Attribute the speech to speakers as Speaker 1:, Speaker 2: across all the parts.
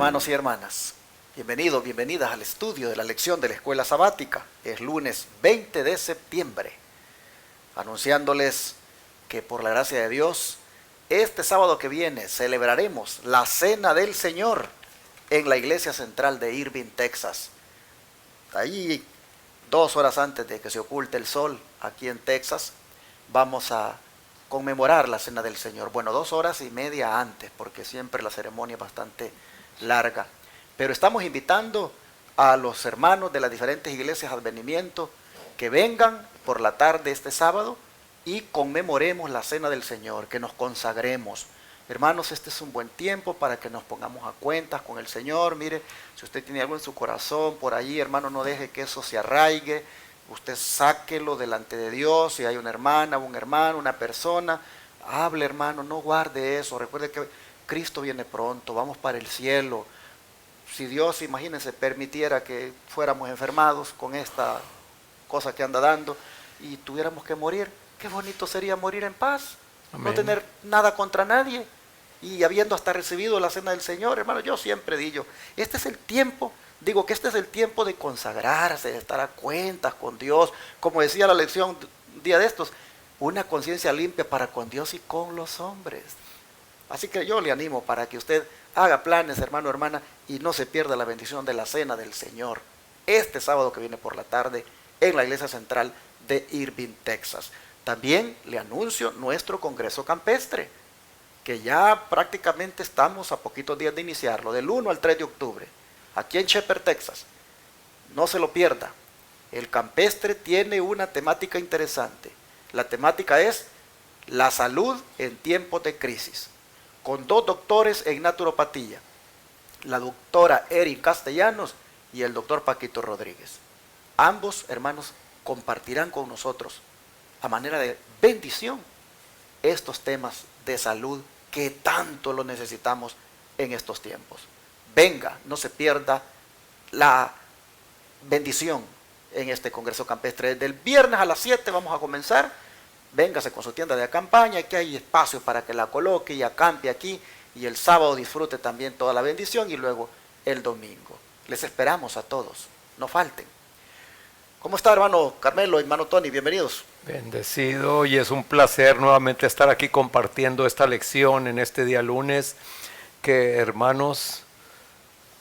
Speaker 1: Hermanos y hermanas, bienvenidos, bienvenidas al estudio de la lección de la escuela sabática. Es lunes 20 de septiembre, anunciándoles que por la gracia de Dios, este sábado que viene celebraremos la Cena del Señor en la iglesia central de Irving, Texas. Ahí, 2 horas antes de que se oculte el sol, aquí en Texas, vamos a conmemorar la Cena del Señor. Bueno, 2 horas y media antes, porque siempre la ceremonia es bastante larga. Pero estamos invitando a los hermanos de las diferentes iglesias Advenimiento que vengan por la tarde este sábado y conmemoremos la Cena del Señor, que nos consagremos. Hermanos, este es un buen tiempo para que nos pongamos a cuentas con el Señor. Mire, si usted tiene algo en su corazón por allí, hermano, no deje que eso se arraigue. Usted sáquelo delante de Dios. Si hay una hermana, un hermano, una persona, hable, hermano, no guarde eso. Recuerde que Cristo viene pronto, vamos para el cielo. Si Dios, imagínense, permitiera que fuéramos enfermados con esta cosa que anda dando y tuviéramos que morir, qué bonito sería morir en paz. Amén. No tener nada contra nadie y habiendo hasta recibido la cena del Señor. Hermano, yo siempre digo, este es el tiempo, digo que este es el tiempo de consagrarse, de estar a cuentas con Dios. Como decía la lección un día de estos, una conciencia limpia para con Dios y con los hombres. Así que yo le animo para que usted haga planes, hermano, hermana, y no se pierda la bendición de la Cena del Señor este sábado que viene por la tarde en la iglesia central de Irving, Texas. También le anuncio nuestro Congreso Campestre, que ya prácticamente estamos a poquitos días de iniciarlo, del 1 al 3 de octubre, aquí en Shepherd, Texas. No se lo pierda. El campestre tiene una temática interesante. La temática es la salud en tiempos de crisis, con 2 doctores en naturopatía, la doctora Erin Castellanos y el doctor Paquito Rodríguez. Ambos, hermanos, compartirán con nosotros, a manera de bendición, estos temas de salud que tanto lo necesitamos en estos tiempos. Venga, no se pierda la bendición en este Congreso Campestre. Desde el viernes a las 7 vamos a comenzar. Véngase con su tienda de campaña, aquí hay espacio para que la coloque y acampe aquí, y el sábado disfrute también toda la bendición y luego el domingo. Les esperamos a todos, no falten. ¿Cómo está, hermano Carmelo, hermano Tony? Bienvenidos.
Speaker 2: Bendecido, y es un placer nuevamente estar aquí compartiendo esta lección en este día lunes, que, hermanos,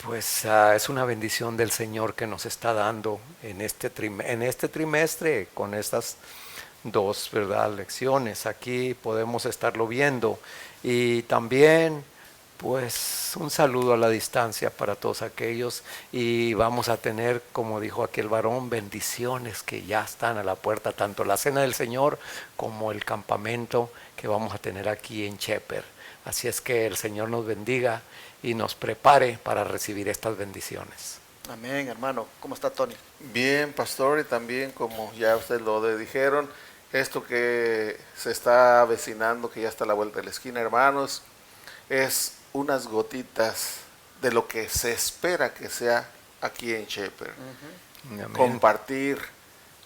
Speaker 2: pues es una bendición del Señor que nos está dando en este trimestre con estas 2, ¿verdad?, lecciones. Aquí podemos estarlo viendo, y también pues un saludo a la distancia para todos aquellos, y vamos a tener, como dijo aquel varón, bendiciones que ya están a la puerta, tanto la Cena del Señor como el campamento que vamos a tener aquí en Shepherd. Así es que el Señor nos bendiga y nos prepare para recibir estas bendiciones.
Speaker 1: Amén, hermano. ¿Cómo está, Tony?
Speaker 3: Bien, pastor, y también como ya ustedes lo dijeron, esto que se está avecinando, que ya está a la vuelta de la esquina, hermanos, es unas gotitas de lo que se espera que sea aquí en Shepherd.
Speaker 2: Amén.
Speaker 3: Compartir,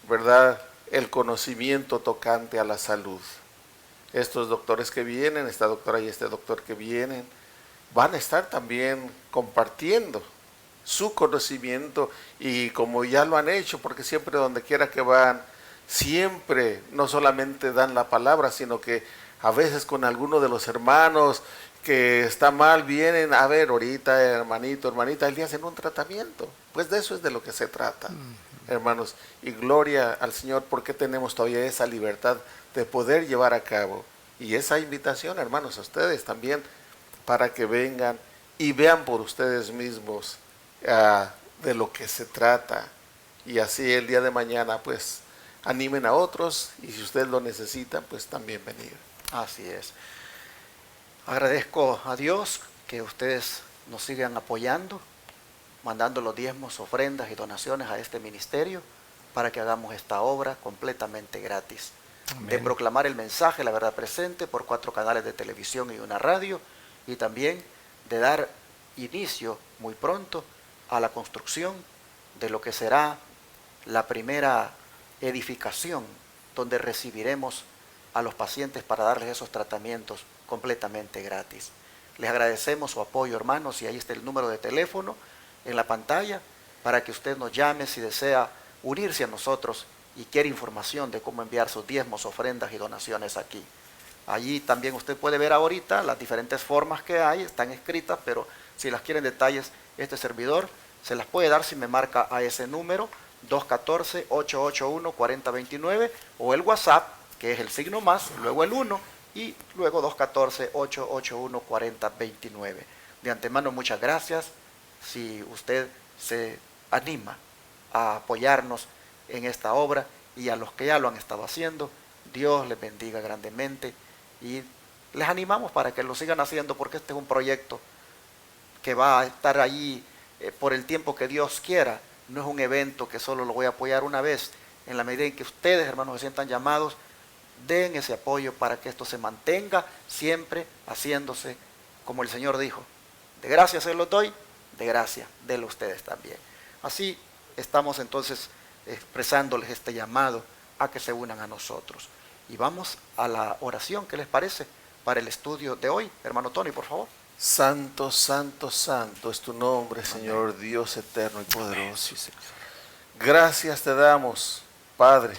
Speaker 3: ¿verdad?, el conocimiento tocante a la salud. Estos doctores que vienen, esta doctora y este doctor que vienen, van a estar también compartiendo su conocimiento, y como ya lo han hecho, porque siempre donde quiera que van, siempre no solamente dan la palabra, sino que a veces con alguno de los hermanos que está mal, vienen a ver, ahorita, hermanito, hermanita, le hacen un tratamiento. Pues de eso es de lo que se trata, hermanos, y gloria al Señor, porque tenemos todavía esa libertad de poder llevar a cabo, y esa invitación, hermanos, a ustedes también, para que vengan y vean por ustedes mismos de lo que se trata, y así el día de mañana pues animen a otros, y si ustedes lo necesitan, pues también venir.
Speaker 1: Así es. Agradezco a Dios que ustedes nos sigan apoyando, mandando los diezmos, ofrendas y donaciones a este ministerio para que hagamos esta obra completamente gratis. Amén. De proclamar el mensaje, la verdad presente, por 4 canales de televisión y una radio, y también de dar inicio muy pronto a la construcción de lo que será la primera edificación donde recibiremos a los pacientes para darles esos tratamientos completamente gratis. Les agradecemos su apoyo, hermanos, y ahí está el número de teléfono en la pantalla para que usted nos llame si desea unirse a nosotros y quiere información de cómo enviar sus diezmos, ofrendas y donaciones aquí. Allí también usted puede ver ahorita las diferentes formas que hay, están escritas, pero si las quieren detalles, este servidor se las puede dar si me marca a ese número 214-881-4029 o el WhatsApp, que es el signo más, luego el 1 y luego 214-881-4029. De antemano, muchas gracias. Si usted se anima a apoyarnos en esta obra, y a los que ya lo han estado haciendo, Dios les bendiga grandemente y les animamos para que lo sigan haciendo, porque este es un proyecto que va a estar allí por el tiempo que Dios quiera. No es un evento que solo lo voy a apoyar una vez. En la medida en que ustedes, hermanos, se sientan llamados, den ese apoyo para que esto se mantenga siempre haciéndose como el Señor dijo: de gracia se lo doy, de gracia denlo ustedes también. Así estamos entonces expresándoles este llamado a que se unan a nosotros. Y vamos a la oración, ¿qué les parece? Para el estudio de hoy. Hermano Tony, por favor.
Speaker 3: Santo, santo, santo es tu nombre, Señor. Amén. Dios eterno y poderoso.
Speaker 1: Sí, Señor.
Speaker 3: Gracias te damos, Padre,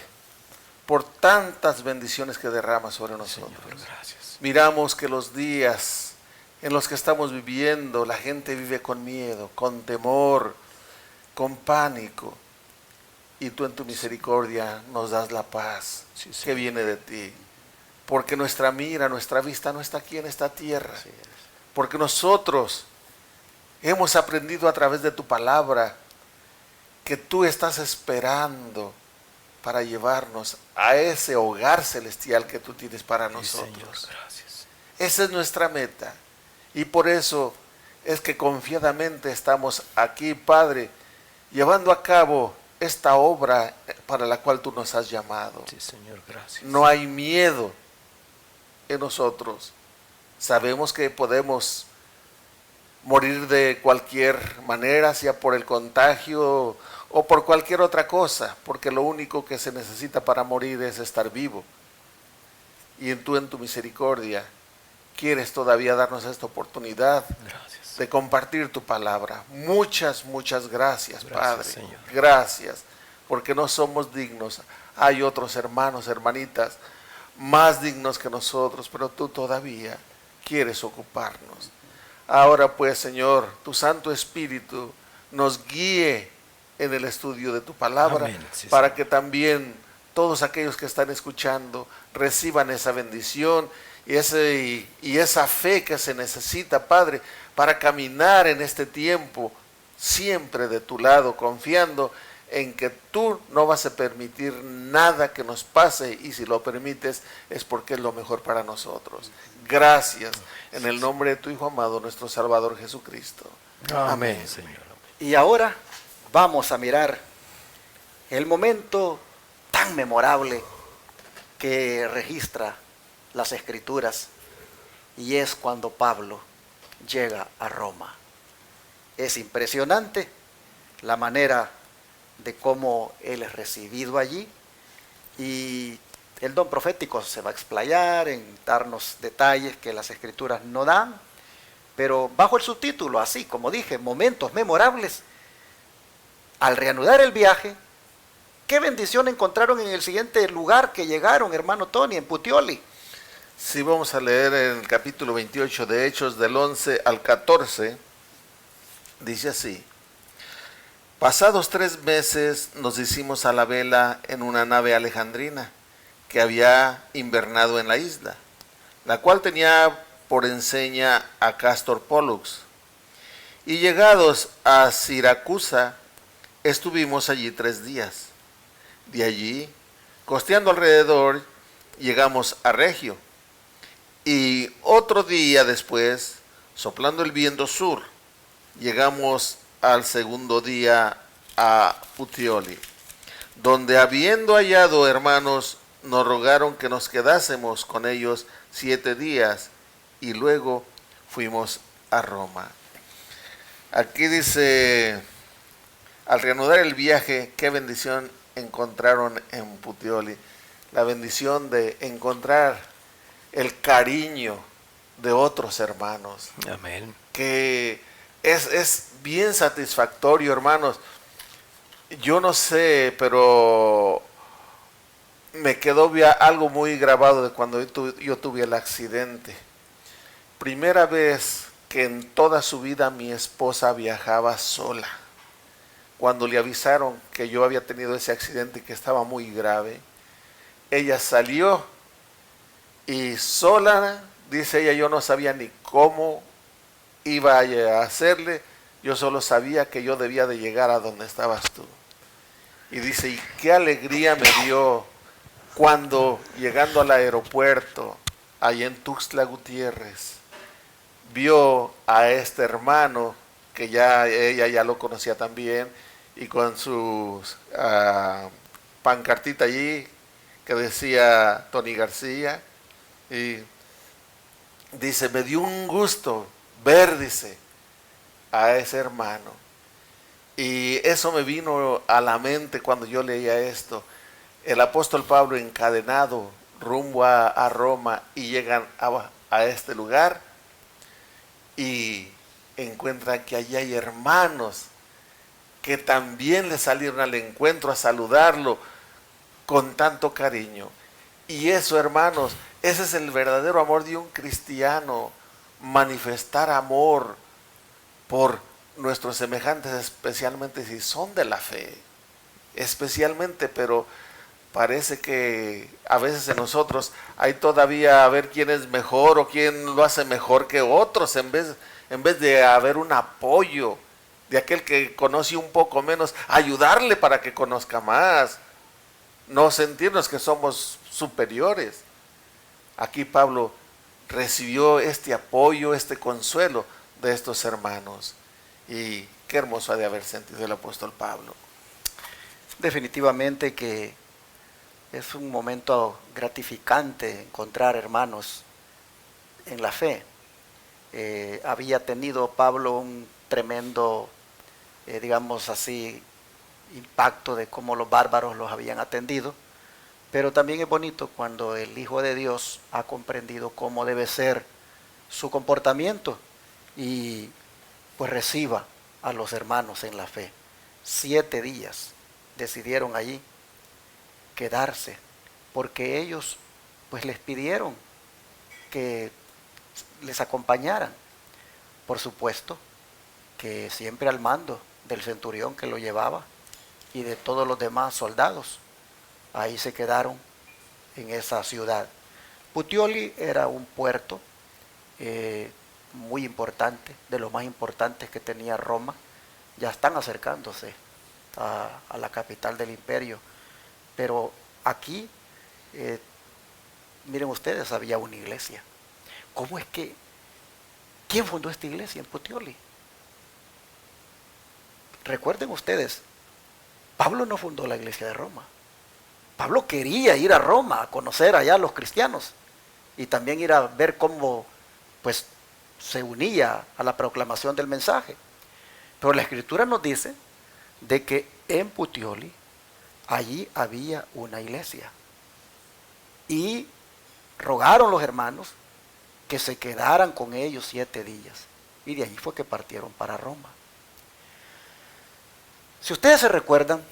Speaker 3: por tantas bendiciones que derramas sobre nosotros.
Speaker 1: Señor, gracias.
Speaker 3: Miramos que los días en los que estamos viviendo, la gente vive con miedo, con temor, con pánico. Y tú en tu misericordia nos das la paz que viene de ti. Porque nuestra mira, nuestra vista no está aquí en esta tierra. Porque nosotros hemos aprendido a través de tu palabra que tú estás esperando para llevarnos a ese hogar celestial que tú tienes para nosotros.
Speaker 1: Señor, gracias.
Speaker 3: Esa es nuestra meta. Y por eso es que confiadamente estamos aquí, Padre, llevando a cabo esta obra para la cual tú nos has llamado.
Speaker 1: Sí, Señor, gracias.
Speaker 3: No hay miedo en nosotros. Sabemos que podemos morir de cualquier manera, sea por el contagio o por cualquier otra cosa, porque lo único que se necesita para morir es estar vivo. Y tú en tu misericordia quieres todavía darnos esta oportunidad. Gracias. De compartir tu palabra. Muchas, muchas gracias, Padre. Señor. Gracias, porque no somos dignos. Hay otros hermanos, hermanitas, más dignos que nosotros, pero tú todavía quieres ocuparnos. Ahora pues, Señor, tu Santo Espíritu nos guíe en el estudio de tu palabra. Amén. Sí, para que también todos aquellos que están escuchando reciban esa bendición y esa fe que se necesita, Padre, para caminar en este tiempo siempre de tu lado, confiando en que tú no vas a permitir nada que nos pase, y si lo permites es porque es lo mejor para nosotros. Gracias, en el nombre de tu Hijo amado, nuestro Salvador Jesucristo.
Speaker 1: Amén, Señor. Y ahora vamos a mirar el momento tan memorable que registra las Escrituras, y es cuando Pablo llega a Roma. Es impresionante la manera de cómo él es recibido allí, y el don profético se va a explayar en darnos detalles que las Escrituras no dan, pero bajo el subtítulo, así como dije, momentos memorables. Al reanudar el viaje, ¿qué bendición encontraron en el siguiente lugar que llegaron, hermano Tony, en Puteoli?
Speaker 3: Sí, vamos a leer en el capítulo 28 de Hechos, del 11 al 14, dice así: pasados 3 meses nos hicimos a la vela en una nave alejandrina que había invernado en la isla, la cual tenía por enseña a Cástor Pólux. Y llegados a Siracusa, estuvimos allí 3 días. De allí, costeando alrededor, llegamos a Regio. Y otro día después, soplando el viento sur, llegamos al segundo día a Puteoli, donde habiendo hallado hermanos, nos rogaron que nos quedásemos con ellos 7 días, y luego fuimos a Roma. Aquí dice, al reanudar el viaje, qué bendición encontraron en Puteoli. La bendición de encontrar el cariño de otros hermanos.
Speaker 2: Amén.
Speaker 3: Que es bien satisfactorio, hermanos. Yo no sé, pero me quedó algo muy grabado de cuando yo tuve el accidente. Primera vez que en toda su vida mi esposa viajaba sola. Cuando le avisaron que yo había tenido ese accidente y que estaba muy grave, ella salió y sola, dice ella, yo no sabía ni cómo iba a hacerle, yo solo sabía que yo debía de llegar a donde estabas tú. Y dice, y qué alegría me dio cuando llegando al aeropuerto, ahí en Tuxtla Gutiérrez, vio a este hermano, que ella ya lo conocía también, y con su pancartita allí, que decía Tony García, y dice, me dio un gusto ver, dice, a ese hermano. Y eso me vino a la mente cuando yo leía esto. El apóstol Pablo encadenado rumbo a Roma y llegan a este lugar y encuentran que allí hay hermanos que también le salieron al encuentro a saludarlo con tanto cariño. Y eso, hermanos, ese es el verdadero amor de un cristiano, manifestar amor por nuestros semejantes, especialmente si son de la fe, especialmente, pero parece que a veces en nosotros hay todavía a ver quién es mejor o quién lo hace mejor que otros, en vez de haber un apoyo de aquel que conoce un poco menos, ayudarle para que conozca más, no sentirnos que somos superiores. Aquí Pablo recibió este apoyo, este consuelo de estos hermanos, y qué hermoso ha de haber sentido el apóstol Pablo.
Speaker 1: Definitivamente que es un momento gratificante encontrar hermanos en la fe. Había tenido Pablo un tremendo, digamos así, impacto de cómo los bárbaros los habían atendido, pero también es bonito cuando el Hijo de Dios ha comprendido cómo debe ser su comportamiento y pues reciba a los hermanos en la fe. 7 días decidieron allí quedarse, porque ellos pues les pidieron que les acompañaran, por supuesto que siempre al mando del centurión que lo llevaba y de todos los demás soldados. Ahí se quedaron en esa ciudad. Puteoli era un puerto muy importante, de los más importantes que tenía Roma. Ya están acercándose a la capital del imperio, pero aquí, miren ustedes, había una iglesia. ¿Cómo es que, quién fundó esta iglesia en Puteoli? Recuerden ustedes, Pablo no fundó la iglesia de Roma. Pablo quería ir a Roma a conocer allá a los cristianos y también ir a ver cómo pues se unía a la proclamación del mensaje. Pero la escritura nos dice de que en Puteoli allí había una iglesia y rogaron los hermanos que se quedaran con ellos 7 días y de allí fue que partieron para Roma. Si ustedes se recuerdan,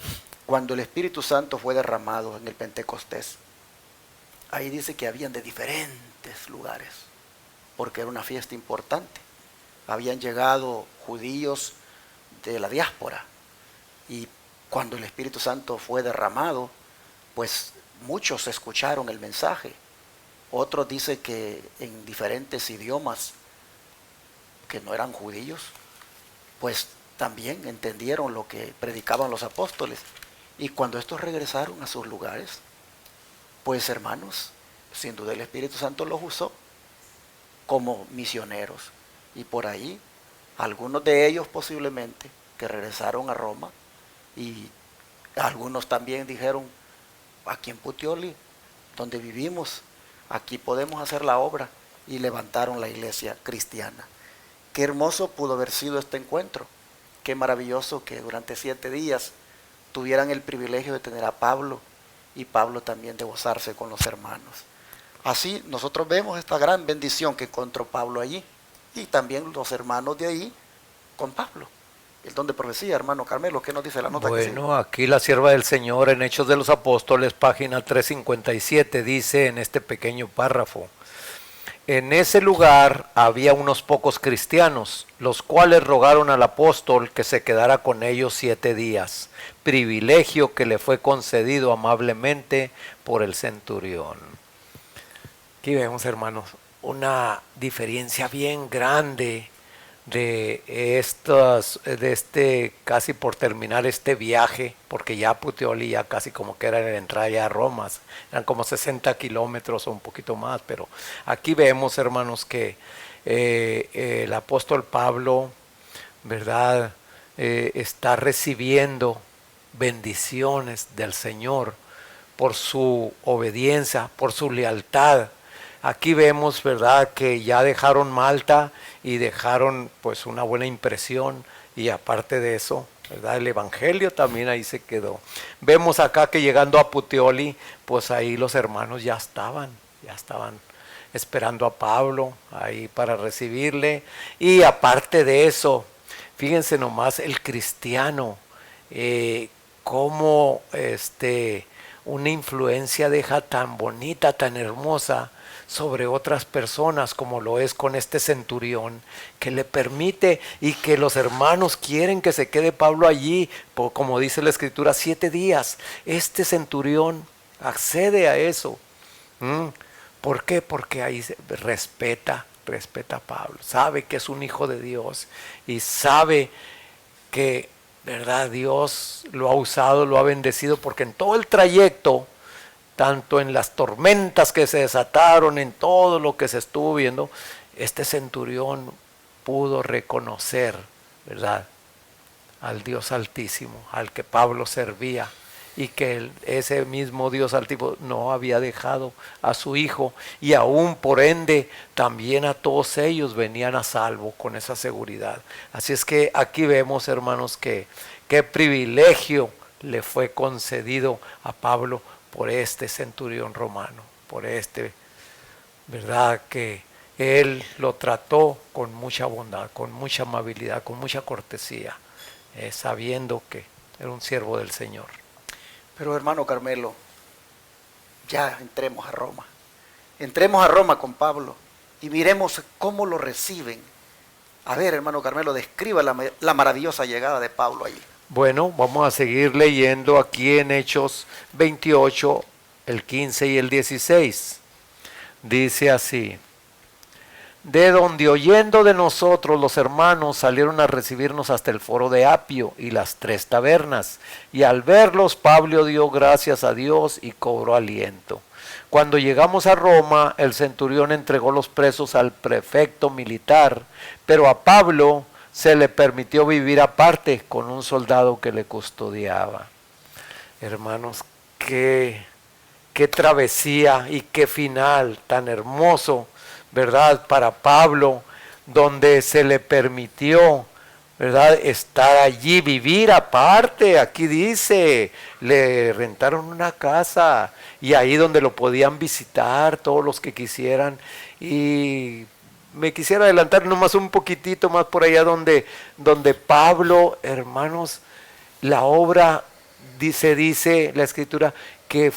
Speaker 1: cuando el Espíritu Santo fue derramado en el Pentecostés, ahí dice que habían de diferentes lugares, porque era una fiesta importante. Habían llegado judíos de la diáspora y cuando el Espíritu Santo fue derramado, pues muchos escucharon el mensaje. Otros dicen que en diferentes idiomas que no eran judíos, pues también entendieron lo que predicaban los apóstoles. Y cuando estos regresaron a sus lugares, pues hermanos, sin duda el Espíritu Santo los usó como misioneros. Y por ahí, algunos de ellos posiblemente que regresaron a Roma, y algunos también dijeron, aquí en Puteoli, donde vivimos, aquí podemos hacer la obra, y levantaron la iglesia cristiana. Qué hermoso pudo haber sido este encuentro. Qué maravilloso que durante 7 días tuvieran el privilegio de tener a Pablo y Pablo también de gozarse con los hermanos. Así nosotros vemos esta gran bendición que encontró Pablo allí, y también los hermanos de ahí con Pablo. El don de profecía, hermano Carmelo, ¿qué nos dice la nota?
Speaker 2: Bueno, aquí la sierva del Señor en Hechos de los Apóstoles, página 357, dice en este pequeño párrafo: en ese lugar había unos pocos cristianos, los cuales rogaron al apóstol que se quedara con ellos 7 días, privilegio que le fue concedido amablemente por el centurión. Aquí vemos, hermanos, una diferencia bien grande de casi por terminar este viaje, porque ya Puteoli ya casi como que era la entrada ya a Roma, eran como 60 kilómetros o un poquito más, pero aquí vemos, hermanos, que el apóstol Pablo, ¿verdad?, está recibiendo bendiciones del Señor por su obediencia, por su lealtad. Aquí vemos, ¿verdad?, que ya dejaron Malta y dejaron pues una buena impresión, y aparte de eso, ¿verdad?, el evangelio también ahí se quedó. Vemos acá que llegando a Puteoli, pues ahí los hermanos ya estaban esperando a Pablo ahí para recibirle. Y aparte de eso, fíjense nomás el cristiano, cómo una influencia deja tan bonita, tan hermosa sobre otras personas, como lo es con este centurión, que le permite, y que los hermanos quieren que se quede Pablo allí, como dice la escritura, 7 días. Este centurión accede a eso. ¿Por qué? Porque ahí respeta a Pablo, sabe que es un hijo de Dios y sabe que, ¿verdad?, Dios lo ha usado, lo ha bendecido, porque en todo el trayecto, tanto en las tormentas que se desataron, en todo lo que se estuvo viendo, este centurión pudo reconocer, ¿verdad?, al Dios Altísimo, al que Pablo servía, y que ese mismo Dios Altísimo no había dejado a su hijo, y aún por ende también a todos ellos venían a salvo con esa seguridad. Así es que aquí vemos, hermanos, que qué privilegio le fue concedido a Pablo por este centurión romano, por ¿verdad?, que él lo trató con mucha bondad, con mucha amabilidad, con mucha cortesía, sabiendo que era un siervo del Señor.
Speaker 1: Pero hermano Carmelo, ya entremos a Roma. Entremos a Roma con Pablo y miremos cómo lo reciben. A ver, hermano Carmelo, describa la maravillosa llegada de Pablo allí.
Speaker 2: Bueno, vamos a seguir leyendo aquí en Hechos 28, el 15 y el 16. Dice así: de donde oyendo de nosotros los hermanos salieron a recibirnos hasta el foro de Apio y las 3 tabernas, y al verlos Pablo dio gracias a Dios y cobró aliento. Cuando llegamos a Roma, el centurión entregó los presos al prefecto militar, pero a Pablo se le permitió vivir aparte con un soldado que le custodiaba. Hermanos, qué travesía y qué final tan hermoso, ¿verdad?, para Pablo, donde se le permitió, ¿verdad?, estar allí, vivir aparte. Aquí dice, le rentaron una casa, y ahí donde lo podían visitar todos los que quisieran. Y me quisiera adelantar nomás un poquitito más por allá donde Pablo, hermanos, la obra, dice la escritura, que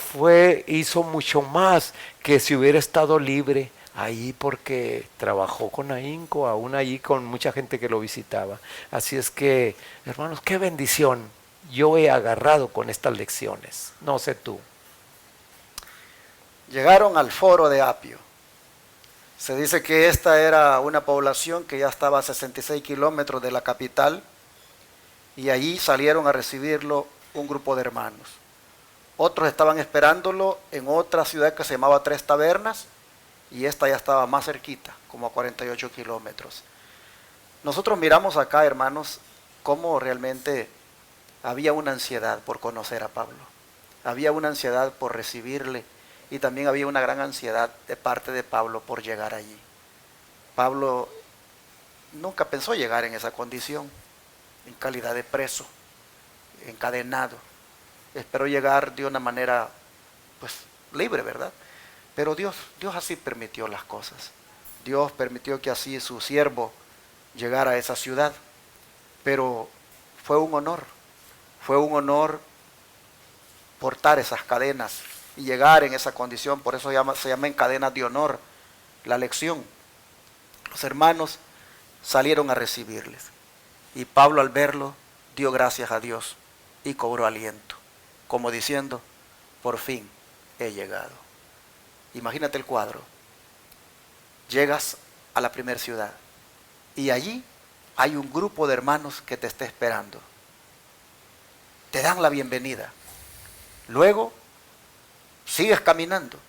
Speaker 2: hizo mucho más que si hubiera estado libre ahí, porque trabajó con ahínco, aún allí con mucha gente que lo visitaba. Así es que, hermanos, qué bendición yo he agarrado con estas lecciones. No sé tú.
Speaker 1: Llegaron al foro de Apio. Se dice que esta era una población que ya estaba a 66 kilómetros de la capital, y allí salieron a recibirlo un grupo de hermanos. Otros estaban esperándolo en otra ciudad que se llamaba 3 Tabernas, y esta ya estaba más cerquita, como a 48 kilómetros. Nosotros miramos acá, hermanos, cómo realmente había una ansiedad por conocer a Pablo. Había una ansiedad por recibirle, y también había una gran ansiedad de parte de Pablo por llegar allí. Pablo nunca pensó llegar en esa condición, en calidad de preso, encadenado. Esperó llegar de una manera, pues, libre, ¿verdad? Pero Dios así permitió las cosas. Dios permitió que así su siervo llegara a esa ciudad. Pero fue un honor portar esas cadenas y llegar en esa condición. Por eso se llama en cadenas de honor la lección. Los hermanos salieron a recibirles. Y Pablo, al verlo, dio gracias a Dios y cobró aliento, como diciendo: por fin he llegado. Imagínate el cuadro. Llegas a la primera ciudad y allí hay un grupo de hermanos que te está esperando. Te dan la bienvenida. Luego sigues caminando.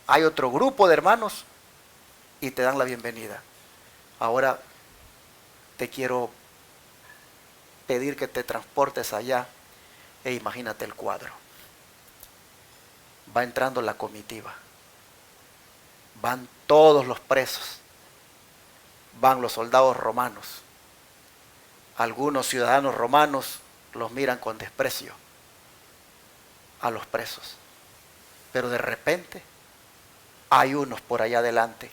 Speaker 1: Hay otro grupo de hermanos y te dan la bienvenida. Ahora te quiero pedir que te transportes allá e imagínate el cuadro. Va entrando la comitiva. Van todos los presos. Van los soldados romanos. Algunos ciudadanos romanos los miran con desprecio a los presos. Pero de repente hay unos por allá adelante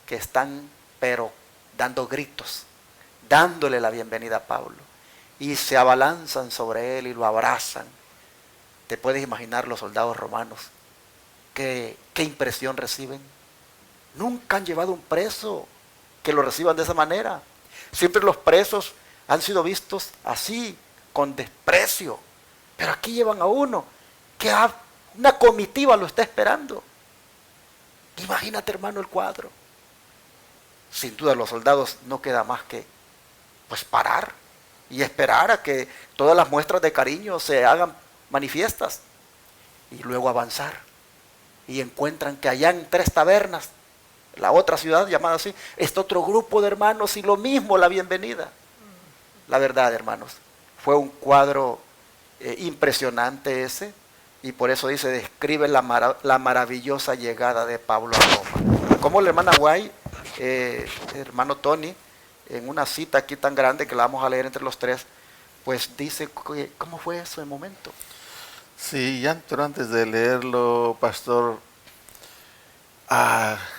Speaker 1: que están pero dando gritos, dándole la bienvenida a Pablo. Y se abalanzan sobre él y lo abrazan. Te puedes imaginar los soldados romanos. ¿Qué impresión reciben? Nunca han llevado un preso que lo reciban de esa manera. Siempre los presos han sido vistos así, con desprecio. Pero aquí llevan a uno que una comitiva lo está esperando. Imagínate, hermano, el cuadro. Sin duda los soldados no queda más que pues parar y esperar a que todas las muestras de cariño se hagan manifiestas y luego avanzar. Y encuentran que allá en 3 tabernas, la otra ciudad llamada así, está otro grupo de hermanos y lo mismo, la bienvenida. La verdad, hermanos, fue un cuadro impresionante ese, y por eso describe la maravillosa llegada de Pablo a Roma. Como la hermana Guay, hermano Tony, en una cita aquí tan grande que la vamos a leer entre los tres, pues dice cómo fue eso el momento.
Speaker 3: Sí, ya, pero antes de leerlo, pastor,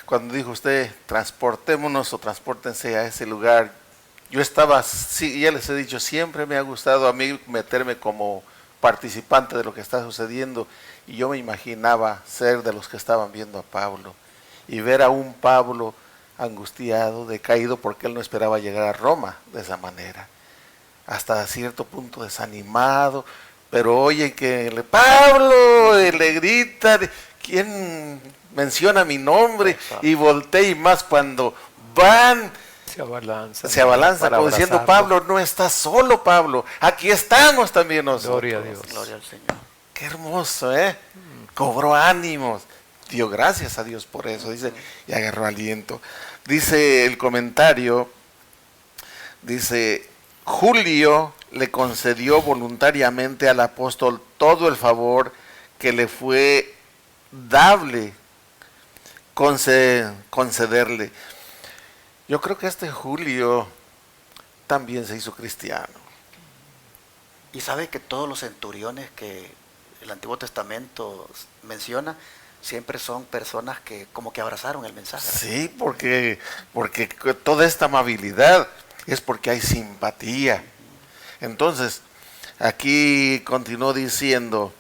Speaker 3: cuando dijo usted, transportémonos o transpórtense a ese lugar, yo estaba, sí, ya les he dicho, siempre me ha gustado a mí meterme como participante de lo que está sucediendo, y yo me imaginaba ser de los que estaban viendo a Pablo, y ver a un Pablo angustiado, decaído, porque él no esperaba llegar a Roma de esa manera, hasta cierto punto desanimado, pero oye que Pablo, le grita, ¿quién menciona mi nombre?
Speaker 1: Exacto.
Speaker 3: Y voltea, y más cuando van, se abalanza como diciendo: Pablo, no estás solo, Pablo, aquí estamos también nosotros.
Speaker 2: Gloria a Dios.
Speaker 1: Gloria al Señor.
Speaker 3: Qué hermoso, cobró ánimos, dio gracias a Dios por eso, dice, y agarró aliento. Dice el comentario, dice: Julio le concedió voluntariamente al apóstol todo el favor que le fue dable concederle. Yo creo que Julio también se hizo cristiano.
Speaker 1: Y sabe que todos los centuriones que el Antiguo Testamento menciona, siempre son personas que como que abrazaron el mensaje.
Speaker 3: Sí, porque toda esta amabilidad es porque hay simpatía. Entonces, aquí continuó diciendo,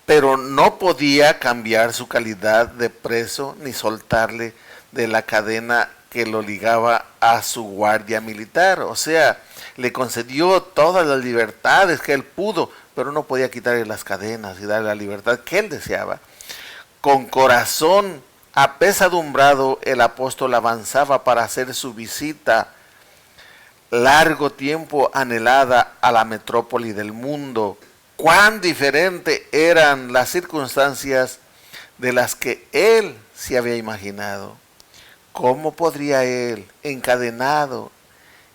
Speaker 3: pero no podía cambiar su calidad de preso ni soltarle de la cadena que lo ligaba a su guardia militar. O sea, le concedió todas las libertades que él pudo, pero no podía quitarle las cadenas y darle la libertad que él deseaba. Con corazón apesadumbrado, el apóstol avanzaba para hacer su visita largo tiempo anhelada a la metrópoli del mundo. Cuán diferente eran las circunstancias de las que él se había imaginado. ¿Cómo podría él, encadenado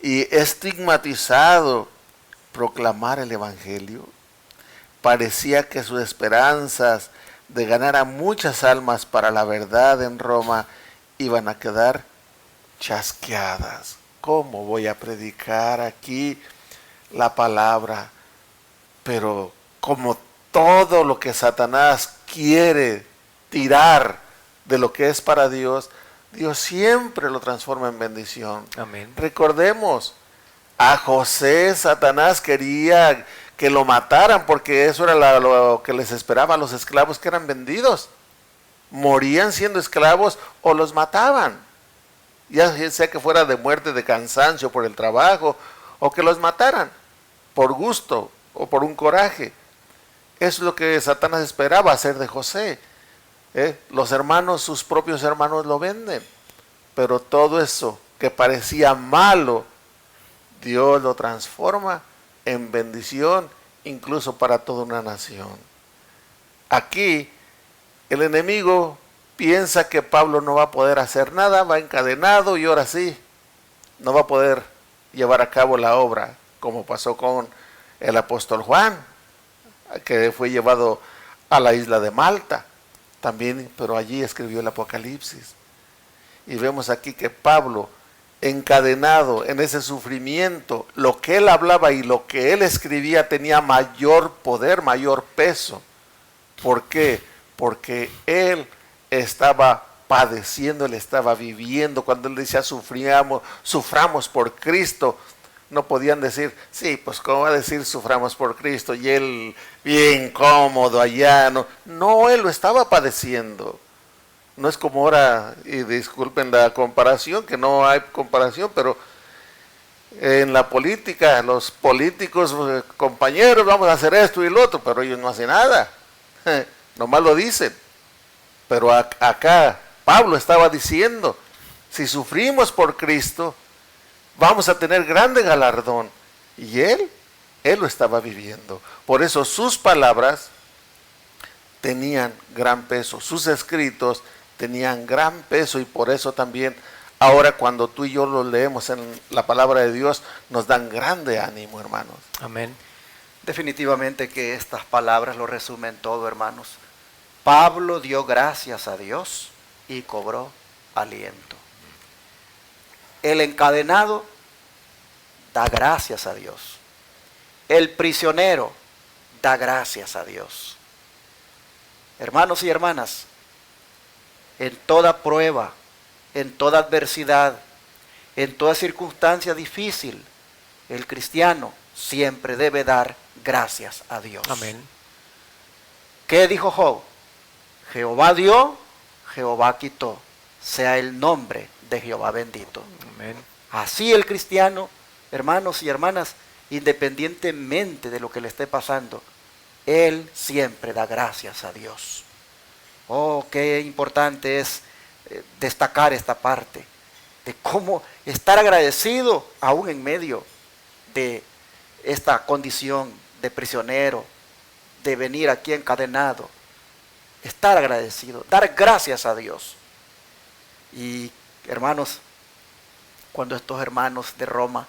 Speaker 3: y estigmatizado, proclamar el evangelio? Parecía que sus esperanzas de ganar a muchas almas para la verdad en Roma iban a quedar chasqueadas. ¿Cómo voy a predicar aquí la palabra? Pero como todo lo que Satanás quiere tirar de lo que es para Dios, Dios siempre lo transforma en bendición.
Speaker 2: Amén.
Speaker 3: Recordemos, a José Satanás quería que lo mataran porque eso era lo que les esperaba a los esclavos que eran vendidos. Morían siendo esclavos o los mataban. Ya sea que fuera de muerte, de cansancio por el trabajo, o que los mataran por gusto o por un coraje. Eso es lo que Satanás esperaba hacer de José. Los hermanos, sus propios hermanos lo venden. Pero todo eso que parecía malo, Dios lo transforma en bendición, incluso para toda una nación. Aquí, el enemigo piensa que Pablo no va a poder hacer nada, va encadenado y ahora sí, no va a poder llevar a cabo la obra, como pasó con el apóstol Juan, que fue llevado a la isla de Malta, también, pero allí escribió el Apocalipsis. Y vemos aquí que Pablo, encadenado en ese sufrimiento, lo que él hablaba y lo que él escribía tenía mayor poder, mayor peso. ¿Por qué? Porque él estaba padeciendo, él estaba viviendo. Cuando él decía suframos por Cristo, no podían decir, sí, pues cómo va a decir suframos por Cristo, y él bien cómodo allá. No, él lo estaba padeciendo. No es como ahora, y disculpen la comparación, que no hay comparación, pero en la política, los políticos, compañeros, vamos a hacer esto y lo otro, pero ellos no hacen nada, nomás lo dicen. Pero acá Pablo estaba diciendo, si sufrimos por Cristo, vamos a tener grande galardón. Y él lo estaba viviendo. Por eso sus palabras tenían gran peso, sus escritos tenían gran peso, y por eso también ahora cuando tú y yo lo leemos en la palabra de Dios, nos dan grande ánimo, hermanos.
Speaker 2: Amén.
Speaker 1: Definitivamente que estas palabras lo resumen todo, hermanos. Pablo dio gracias a Dios y cobró aliento. El encadenado da gracias a Dios. El prisionero da gracias a Dios. Hermanos y hermanas, en toda prueba, en toda adversidad, en toda circunstancia difícil, el cristiano siempre debe dar gracias a Dios.
Speaker 2: Amén.
Speaker 1: ¿Qué dijo Job? Jehová dio, Jehová quitó. Sea el nombre de Jehová bendito.
Speaker 2: Amén.
Speaker 1: Así el cristiano, hermanos y hermanas, independientemente de lo que le esté pasando, él siempre da gracias a Dios. Oh, qué importante es destacar esta parte de cómo estar agradecido aún en medio de esta condición de prisionero, de venir aquí encadenado. Estar agradecido, dar gracias a Dios. Y hermanos, cuando estos hermanos de Roma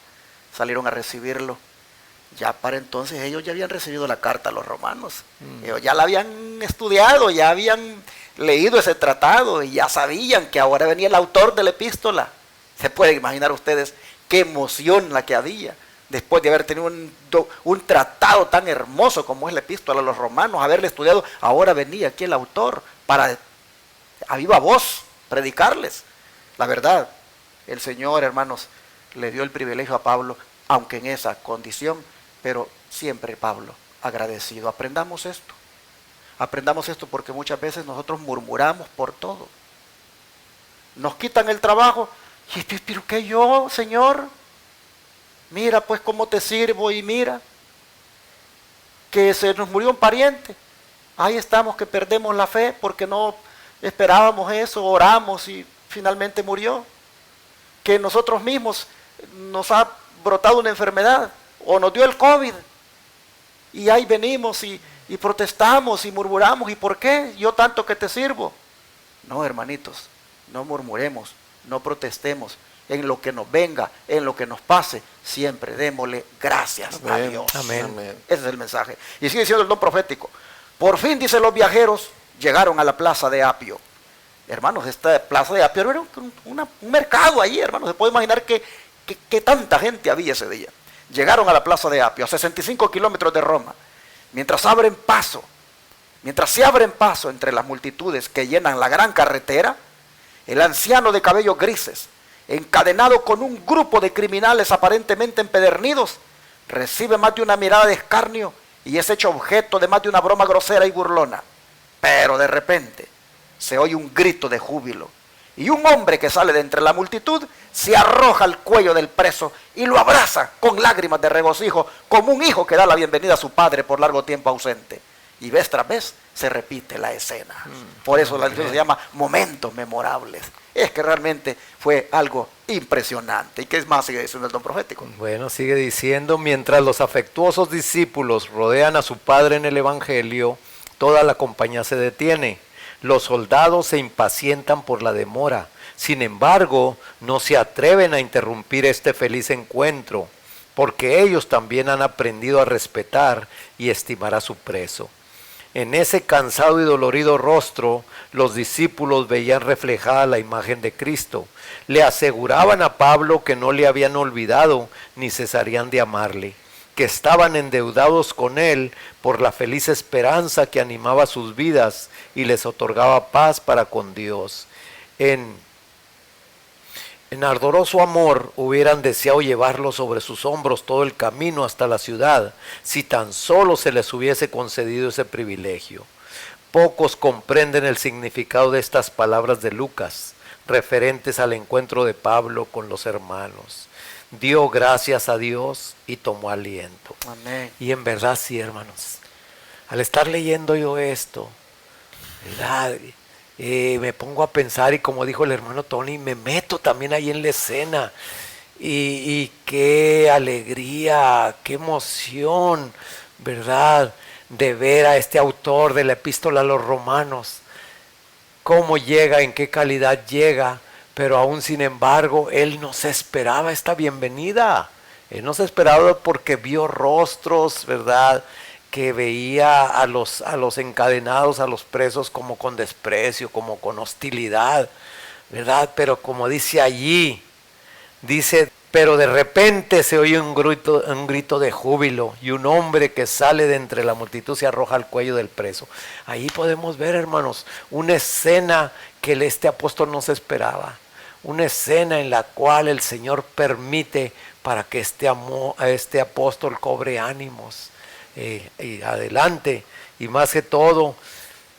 Speaker 1: salieron a recibirlo, ya para entonces ellos ya habían recibido la carta a los romanos. Ellos ya la habían estudiado, ya habían leído ese tratado y ya sabían que ahora venía el autor de la epístola. Se pueden imaginar ustedes qué emoción la que había después de haber tenido un tratado tan hermoso como es la epístola a los romanos, haberle estudiado. Ahora venía aquí el autor para a viva voz predicarles la verdad. El Señor, hermanos, le dio el privilegio a Pablo, aunque en esa condición, pero siempre Pablo agradecido. Aprendamos esto porque muchas veces nosotros murmuramos por todo. Nos quitan el trabajo, y pero ¿qué yo, Señor? Mira pues cómo te sirvo, y mira que se nos murió un pariente. Ahí estamos que perdemos la fe porque no esperábamos eso, oramos y finalmente murió. Que nosotros mismos nos ha brotado una enfermedad o nos dio el COVID y ahí venimos y protestamos y murmuramos. ¿Y por qué? Yo tanto que te sirvo. No, hermanitos, no murmuremos, no protestemos. En lo que nos venga, en lo que nos pase, siempre démosle gracias a Dios.
Speaker 2: Amén.
Speaker 3: Amén.
Speaker 1: Ese es el mensaje. Y sigue siendo el don profético. Por fin, dice, los viajeros llegaron a la plaza de Apio. Hermanos, esta plaza de Apio era un mercado allí, hermanos. Se puede imaginar que tanta gente había ese día. Llegaron a la plaza de Apio, a 65 kilómetros de Roma. Mientras abren paso Mientras se abren paso entre las multitudes que llenan la gran carretera, el anciano de cabellos grises, encadenado con un grupo de criminales aparentemente empedernidos, recibe más de una mirada de escarnio y es hecho objeto de más de una broma grosera y burlona. Pero de repente se oye un grito de júbilo y un hombre que sale de entre la multitud se arroja al cuello del preso y lo abraza con lágrimas de regocijo, como un hijo que da la bienvenida a su padre por largo tiempo ausente. Y vez tras vez se repite la escena. Por eso la lección se llama momentos memorables. Es que realmente fue algo impresionante. ¿Y qué más sigue diciendo el don profético?
Speaker 2: Bueno, sigue diciendo, mientras los afectuosos discípulos rodean a su padre en el evangelio, toda la compañía se detiene. Los soldados se impacientan por la demora. Sin embargo, no se atreven a interrumpir este feliz encuentro, porque ellos también han aprendido a respetar y estimar a su preso. En ese cansado y dolorido rostro, los discípulos veían reflejada la imagen de Cristo. Le aseguraban a Pablo que no le habían olvidado ni cesarían de amarle, que estaban endeudados con él por la feliz esperanza que animaba sus vidas y les otorgaba paz para con Dios. En ardoroso amor hubieran deseado llevarlo sobre sus hombros todo el camino hasta la ciudad, si tan solo se les hubiese concedido ese privilegio. Pocos comprenden el significado de estas palabras de Lucas, referentes al encuentro de Pablo con los hermanos. Dio gracias a Dios y tomó aliento.
Speaker 1: Amén.
Speaker 2: Y en verdad sí, hermanos, al estar leyendo yo esto, ¿verdad? Me pongo a pensar y como dijo el hermano Tony, me meto también ahí en la escena y qué alegría, qué emoción, ¿verdad? De ver a este autor de la epístola a los romanos, cómo llega, en qué calidad llega, pero aún sin embargo, él no se esperaba esta bienvenida, él no se esperaba porque vio rostros, ¿verdad?, que veía a los encadenados, a los presos como con desprecio, como con hostilidad, ¿verdad? Pero como dice allí, dice, pero de repente se oye un grito de júbilo y un hombre que sale de entre la multitud se arroja al cuello del preso. Ahí podemos ver, hermanos, una escena que este apóstol no se esperaba, una escena en la cual el Señor permite para que este apóstol cobre ánimos. Y adelante, y más que todo,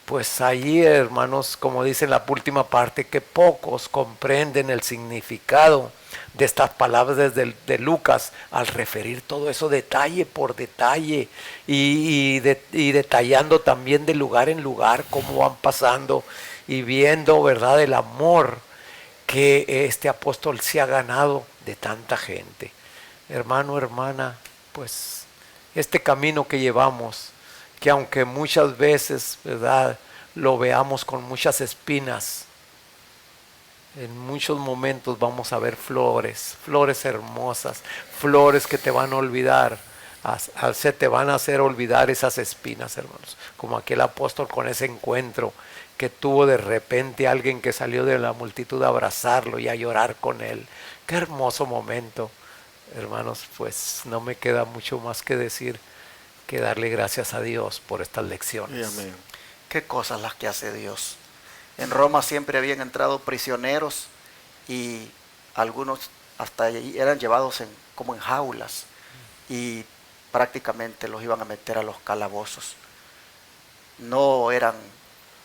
Speaker 2: pues allí, hermanos, como dice en la última parte, que pocos comprenden el significado de estas palabras de Lucas al referir todo eso detalle por detalle y detallando también de lugar en lugar cómo van pasando y viendo, ¿verdad?, el amor que este apóstol se ha ganado de tanta gente. Hermano, hermana, pues este camino que llevamos, que aunque muchas veces, ¿verdad?, lo veamos con muchas espinas, en muchos momentos vamos a ver flores hermosas, flores que te van a olvidar, se te van a hacer olvidar esas espinas, hermanos, como aquel apóstol con ese encuentro que tuvo de repente alguien que salió de la multitud a abrazarlo y a llorar con él. Qué hermoso momento. Hermanos, pues no me queda mucho más que decir que darle gracias a Dios por estas lecciones.
Speaker 3: Amén.
Speaker 1: Qué cosas las que hace Dios. En Roma siempre habían entrado prisioneros y algunos hasta allí eran llevados como en jaulas y prácticamente los iban a meter a los calabozos. No eran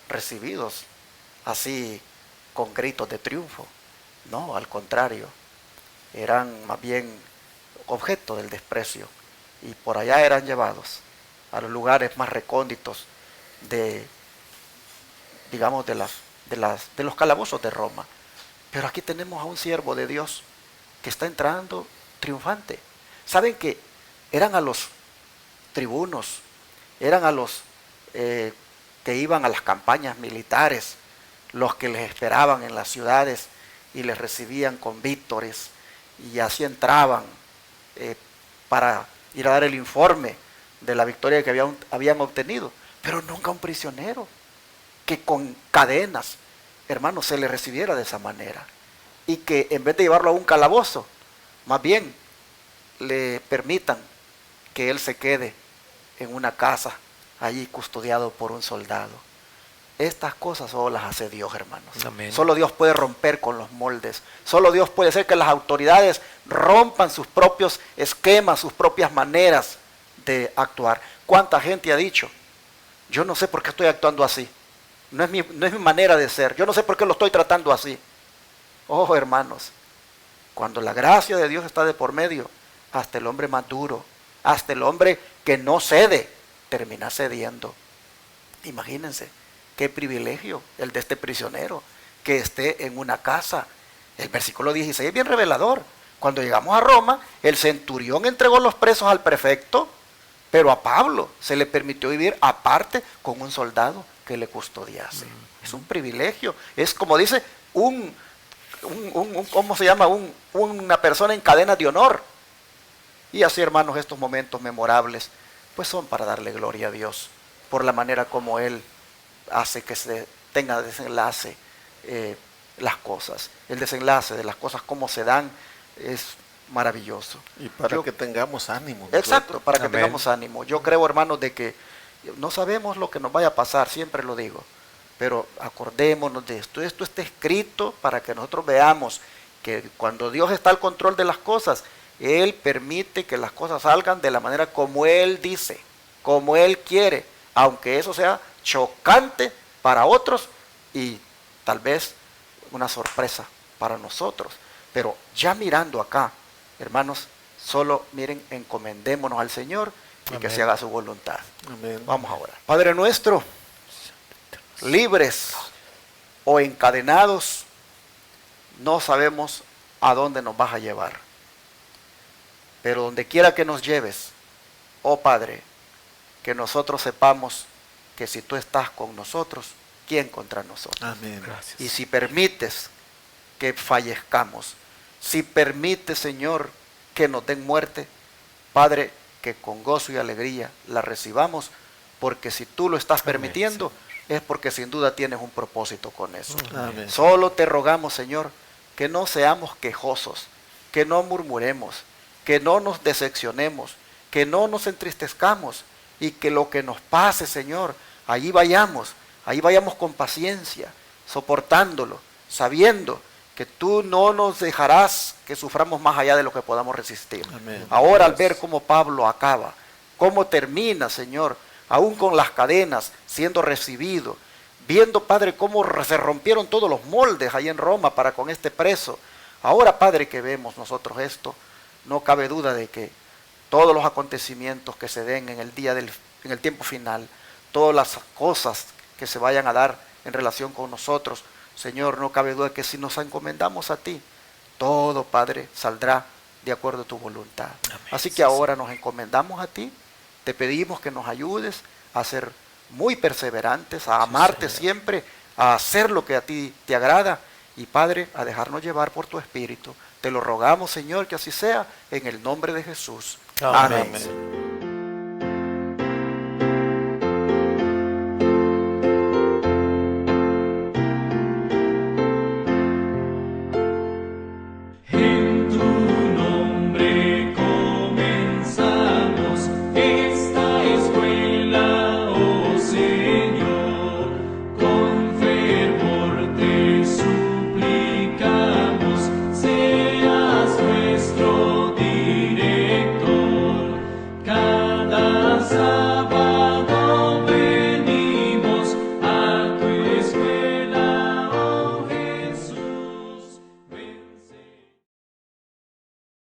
Speaker 1: recibidos así con gritos de triunfo, no, al contrario, eran más bien objeto del desprecio y por allá eran llevados a los lugares más recónditos de los calabozos de Roma. Pero aquí tenemos a un siervo de Dios que está entrando triunfante. Saben que eran a los tribunos, eran a los que iban a las campañas militares, los que les esperaban en las ciudades y les recibían con vítores, y así entraban para ir a dar el informe de la victoria que habían obtenido, pero nunca un prisionero que con cadenas, hermanos, se le recibiera de esa manera, y que en vez de llevarlo a un calabozo, más bien le permitan que él se quede en una casa allí custodiado por un soldado. Estas cosas solo las hace Dios, hermanos.
Speaker 2: Amén.
Speaker 1: Solo Dios puede romper con los moldes. Solo Dios puede hacer que las autoridades rompan sus propios esquemas, sus propias maneras de actuar. ¿Cuánta gente ha dicho? Yo no sé por qué estoy actuando así. No es mi manera de ser. Yo no sé por qué lo estoy tratando así. Oh, hermanos, cuando la gracia de Dios está de por medio, hasta el hombre más duro, hasta el hombre que no cede, termina cediendo. Imagínense. Qué privilegio el de este prisionero, que esté en una casa. El versículo 16 es bien revelador. Cuando llegamos a Roma, el centurión entregó los presos al prefecto, pero a Pablo se le permitió vivir aparte con un soldado que le custodiase. Es un privilegio. Es como dice, ¿cómo se llama? Una persona en cadena de honor. Y así, hermanos, estos momentos memorables, pues son para darle gloria a Dios por la manera como Él hace que se tenga desenlace las cosas. El desenlace de las cosas como se dan es maravilloso.
Speaker 3: Y para que tengamos ánimo.
Speaker 1: Exacto, para que
Speaker 2: Amén.
Speaker 1: tengamos ánimo. Yo creo, hermanos, de que no sabemos lo que nos vaya a pasar, siempre lo digo, pero acordémonos de esto. Esto está escrito para que nosotros veamos que cuando Dios está al control de las cosas, Él permite que las cosas salgan de la manera como Él dice, como Él quiere, aunque eso sea chocante para otros y tal vez una sorpresa para nosotros. Pero ya mirando acá, hermanos, solo miren, encomendémonos al Señor y
Speaker 2: Amén.
Speaker 1: que se haga su voluntad.
Speaker 3: Amén.
Speaker 1: Vamos a orar. Padre nuestro, libres o encadenados, no sabemos a dónde nos vas a llevar. Pero donde quiera que nos lleves, oh Padre, que nosotros sepamos que si tú estás con nosotros, ¿quién contra nosotros?
Speaker 3: Amén.
Speaker 2: Gracias.
Speaker 1: Y si permites que fallezcamos, si permites, Señor, que nos den muerte, Padre, que con gozo y alegría la recibamos, porque si tú lo estás permitiendo, es porque sin duda tienes un propósito con eso.
Speaker 3: Amén.
Speaker 1: Solo te rogamos, Señor, que no seamos quejosos, que no murmuremos, que no nos decepcionemos, que no nos entristezcamos, y que lo que nos pase, Señor, ahí vayamos con paciencia, soportándolo, sabiendo que tú no nos dejarás que suframos más allá de lo que podamos resistir.
Speaker 3: Amén.
Speaker 1: Ahora, al ver cómo Pablo acaba, cómo termina, Señor, aún con las cadenas siendo recibido, viendo, Padre, cómo se rompieron todos los moldes ahí en Roma para con este preso. Ahora, Padre, que vemos nosotros esto, no cabe duda de que todos los acontecimientos que se den en el tiempo final, todas las cosas que se vayan a dar en relación con nosotros, Señor, no cabe duda que si nos encomendamos a ti, todo, Padre, saldrá de acuerdo a tu voluntad.
Speaker 2: Amén.
Speaker 1: Así que ahora nos encomendamos a ti, te pedimos que nos ayudes a ser muy perseverantes, a amarte siempre, a hacer lo que a ti te agrada y, Padre, a dejarnos llevar por tu Espíritu. Te lo rogamos, Señor, que así sea, en el nombre de Jesús.
Speaker 2: Amén.
Speaker 1: Amén.